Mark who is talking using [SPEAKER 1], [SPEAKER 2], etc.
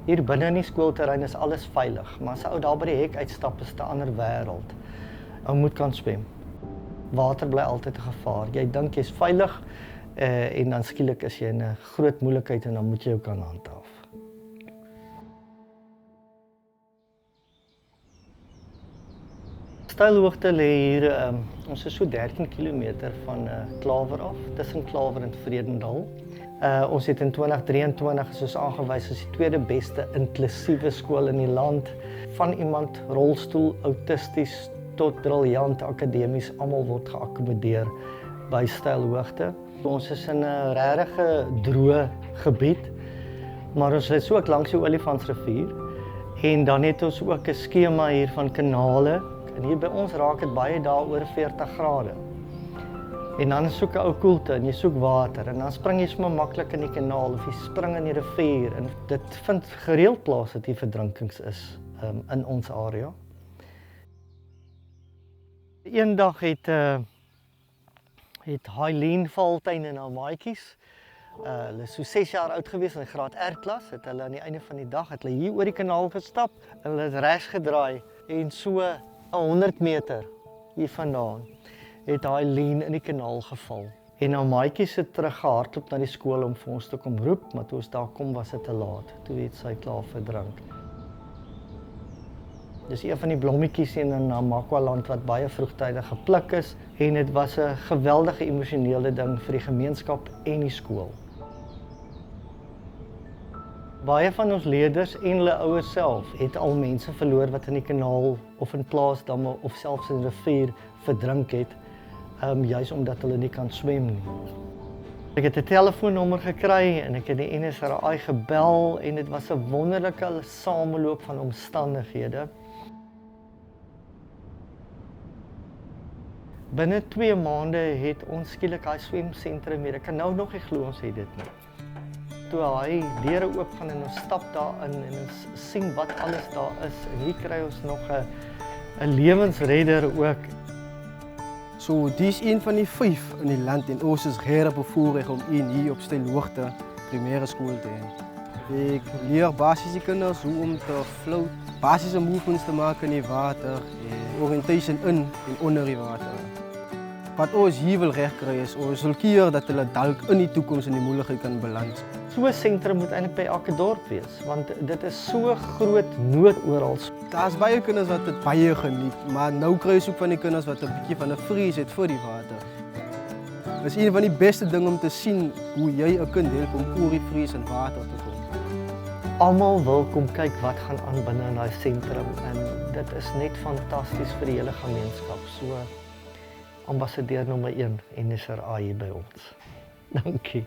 [SPEAKER 1] Hier binne in die skoolterrein is alles veilig, maar as 'n ou daar by die hek uitstap is 'n ander wêreld. Ou moet kan swem. Water bly altyd 'n gevaar. Jy dink jy's veilig en dan skielik is jy in 'n groot moeilikheid en dan moet jy jou kan handhaaf. Styl-hoogte lê hier, ons is so 13 km van Klawer af, tussen Klawer en Vredendal. Ons het in 2023 is ons aangewys as die tweede beste inklusiewe skool in die land. Van iemand rolstoel, autisties tot briljant akademies, almal word geakkommodeer by Styl-hoogte. Ons is in 'n regtig droë gebied, maar ons is ook langs die Olifantsrivier en dan het ons ook 'n skema hier van kanale. En hier by ons raak dit baie dae oor 40 grade. En dan soek 'n ou koelte en jy soek water en dan spring jy sommer maklik in die kanaal of jy spring in die rivier en dit vind gereeld plaas dat hier verdrinkings is in ons area. Eendag het Hailien Valtuin en haar maatjies, hulle is so 6 jaar oud gewees in graad R-klas, het hulle aan die einde van die dag het hulle hier oor die kanaal gestap en hulle het regs gedraai en so 100 meter hiervandaan het Hailien in die kanaal geval. En haar maatjies het teruggehardloop na die skool om vir ons te kom roep, maar toe ons daar kom was dit te laat. Toe het sy klaar verdrink. Dis een van die blommetjies in Namakwa-land wat baie vroegtydig gepluk is en dit was 'n geweldige emosionele ding vir die gemeenskap en die skool. Baie van ons leerders en hulle ouers self het al mense verloor wat in die kanaal of in plaasdamme of selfs in 'n rivier verdrink het, juis omdat hulle nie kan swem nie. Ek het 'n telefoonnommer gekry en ek het die NSRI gebel en dit was 'n wonderlike sameloop van omstandighede. Binne 2 maande het ons skielik daai swemsentrum hier. Ek kan nou nog nie glo ons het dit nie. Toe hy deure oopgaan en ons stap daarin en ons sien wat alles daar is en hier kry ons nog 'n lewensredder ook.
[SPEAKER 2] So dis een van die 5 in die land en ons is regtig bevoorreg om hier op Styl-hoogte primêre skool te hê. Ek leer basiese kinders hoe om te float, basiese movements te maak in die water en orientation in en onder die water. Wat ons hier wil regkry is, ons wil keer dat hulle dalk in die toekoms in die moeilikheid kan beland.
[SPEAKER 1] So 'n sentrum moet eintlik by elke dorp wees, want dit is so groot nood oral.
[SPEAKER 2] Daar's baie kinders wat dit baie geniet, maar nou kry jy ook van die kinders wat 'n bietjie van 'n vrees het vir die water. Dit is een van die beste dinge om te sien hoe jy 'n kind help om oor die vrees in water te kom.
[SPEAKER 1] Almal wil kom kyk wat gaan aan binne in daai sentrum en dit is net fantasties vir die hele gemeenskap. So ambassadeur nommer 1 NSRI hier by ons. Dankie.